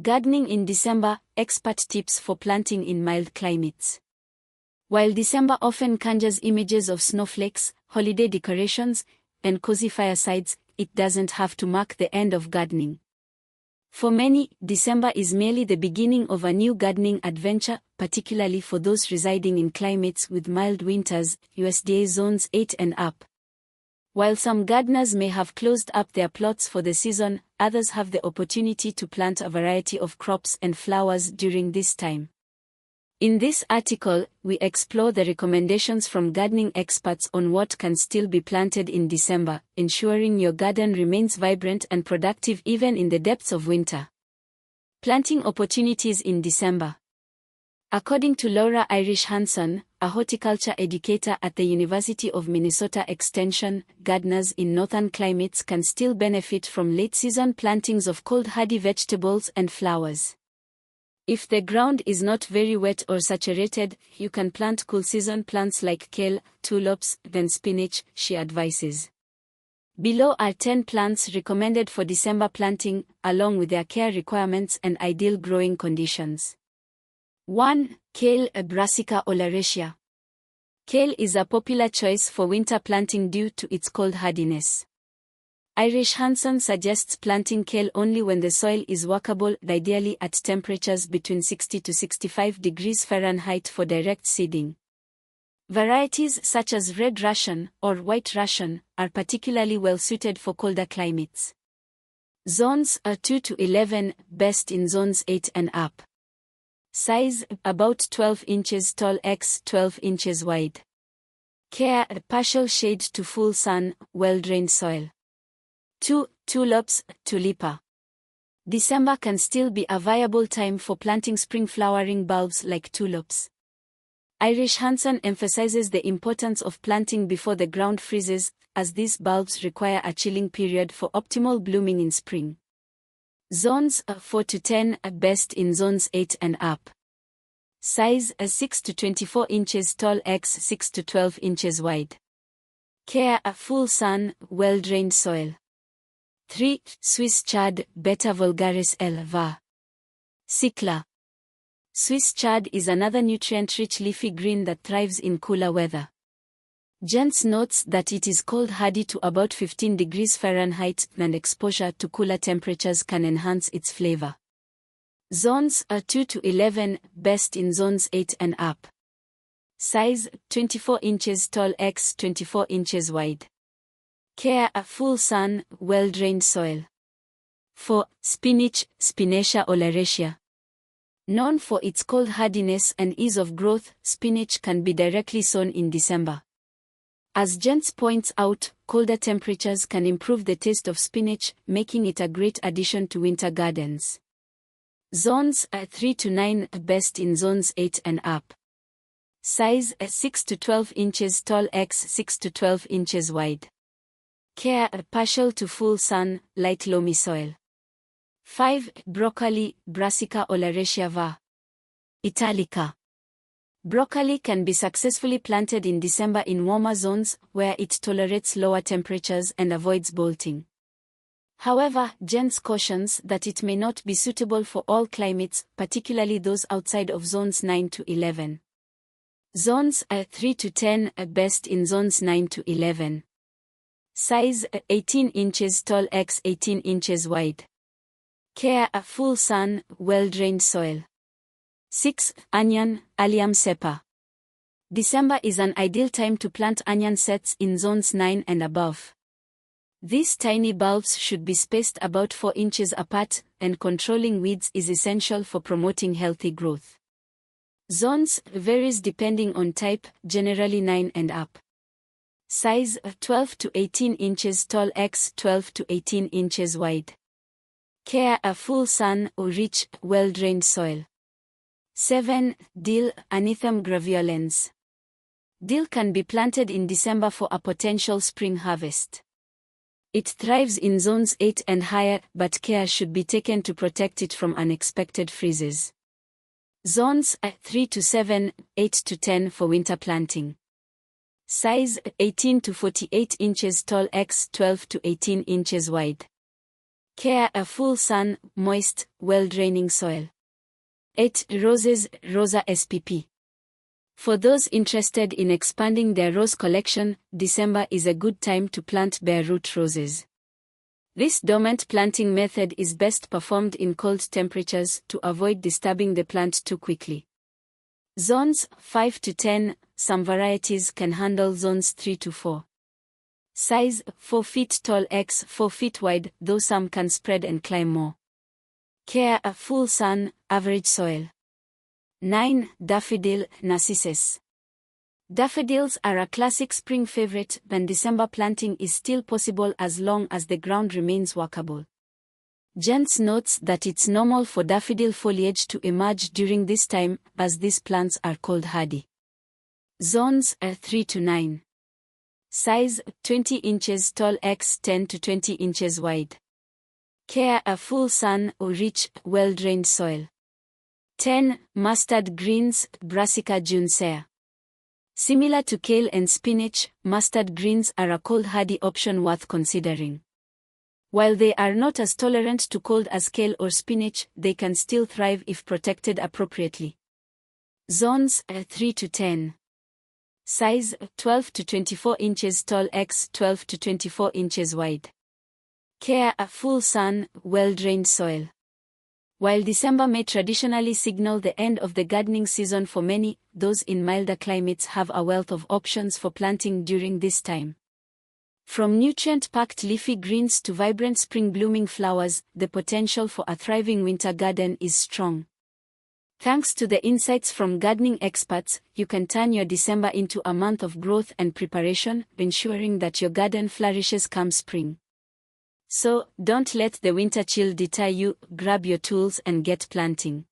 Gardening in December, expert tips for planting in mild climates. While December often conjures images of snowflakes, holiday decorations, and cozy firesides, it doesn't have to mark the end of gardening. For many, December is merely the beginning of a new gardening adventure, particularly for those residing in climates with mild winters, USDA zones 8 and up. While some gardeners may have closed up their plots for the season, others have the opportunity to plant a variety of crops and flowers during this time. In this article, we explore the recommendations from gardening experts on what can still be planted in December, ensuring your garden remains vibrant and productive even in the depths of winter. Planting opportunities in December. According to Laura Irish Hanson, a horticulture educator at the University of Minnesota Extension, gardeners in northern climates can still benefit from late-season plantings of cold-hardy vegetables and flowers. If the ground is not very wet or saturated, you can plant cool-season plants like kale, tulips, then spinach, she advises. Below are 10 plants recommended for December planting, along with their care requirements and ideal growing conditions. 1. Kale, Brassica oleracea. Kale is a popular choice for winter planting due to its cold hardiness. Irish Hanson suggests planting kale only when the soil is workable, ideally at temperatures between 60 to 65 degrees Fahrenheit for direct seeding. Varieties such as Red Russian or White Russian are particularly well suited for colder climates. Zones are 2 to 11, best in zones 8 and up. Size, about 12 inches tall x 12 inches wide. Care, partial shade to full sun, well-drained soil. 2. Tulips, Tulipa. December can still be a viable time for planting spring-flowering bulbs like tulips. Irish Hanson emphasizes the importance of planting before the ground freezes, as these bulbs require a chilling period for optimal blooming in spring. Zones 4 to 10, best in zones 8 and up. Size 6 to 24 inches tall x 6 to 12 inches wide. Care, full sun, well-drained soil. 3. Swiss chard, Beta vulgaris L. var. Cycla. Swiss chard is another nutrient-rich leafy green that thrives in cooler weather. Jens notes that it is cold-hardy to about 15 degrees Fahrenheit, and exposure to cooler temperatures can enhance its flavor. Zones are 2 to 11, best in zones 8 and up. Size 24 inches tall x 24 inches wide. Care, full sun, well-drained soil. 4. Spinach, Spinacia oleracea. Known for its cold hardiness and ease of growth, spinach can be directly sown in December. As Jens points out, colder temperatures can improve the taste of spinach, making it a great addition to winter gardens. Zones are 3 to 9, best in zones 8 and up. Size 6 to 12 inches tall x 6 to 12 inches wide. Care, partial to full sun, light loamy soil. 5. Broccoli, Brassica oleracea var. Italica. Broccoli can be successfully planted in December in warmer zones, where it tolerates lower temperatures and avoids bolting. However, Jens cautions that it may not be suitable for all climates, particularly those outside of zones 9 to 11. Zones are 3 to 10, best in zones 9 to 11. Size 18 inches tall x 18 inches wide. Care, full sun, well-drained soil. 6. Onion, Allium cepa. December is an ideal time to plant onion sets in zones 9 and above. These tiny bulbs should be spaced about 4 inches apart, and controlling weeds is essential for promoting healthy growth. Zones varies depending on type, generally 9 and up. Size 12 to 18 inches tall x 12 to 18 inches wide. Care, full sun or rich, well-drained soil. 7. Dill, Anethum graveolens. Dill can be planted in December for a potential spring harvest. It thrives in zones 8 and higher, but care should be taken to protect it from unexpected freezes. Zones are 3 to 7, 8 to 10 for winter planting. Size 18 to 48 inches tall x 12 to 18 inches wide. Care: a full sun, moist, well-draining soil. 8. Roses, Rosa spp. For those interested in expanding their rose collection, December is a good time to plant bare root roses. This dormant planting method is best performed in cold temperatures to avoid disturbing the plant too quickly. Zones 5 to 10, some varieties can handle zones 3 to 4. Size 4 feet tall x 4 feet wide, though some can spread and climb more. Care: a full sun, average soil. 9. Daffodil, Narcissus. Daffodils are a classic spring favorite, and December planting is still possible as long as the ground remains workable. Jens notes that it's normal for daffodil foliage to emerge during this time, as these plants are cold hardy. Zones 3 to 9. Size 20 inches tall x 10 to 20 inches wide. Care: a full sun or rich, well-drained soil. 10. Mustard greens, Brassica juncea. Similar to kale and spinach, mustard greens are a cold-hardy option worth considering. While they are not as tolerant to cold as kale or spinach, they can still thrive if protected appropriately. Zones 3 to 10. Size 12 to 24 inches tall x 12 to 24 inches wide. Care: a full sun, well-drained soil. While December may traditionally signal the end of the gardening season for many, those in milder climates have a wealth of options for planting during this time. From nutrient-packed leafy greens to vibrant spring-blooming flowers, the potential for a thriving winter garden is strong. Thanks to the insights from gardening experts, you can turn your December into a month of growth and preparation, ensuring that your garden flourishes come spring. So, don't let the winter chill deter you. Grab your tools and get planting.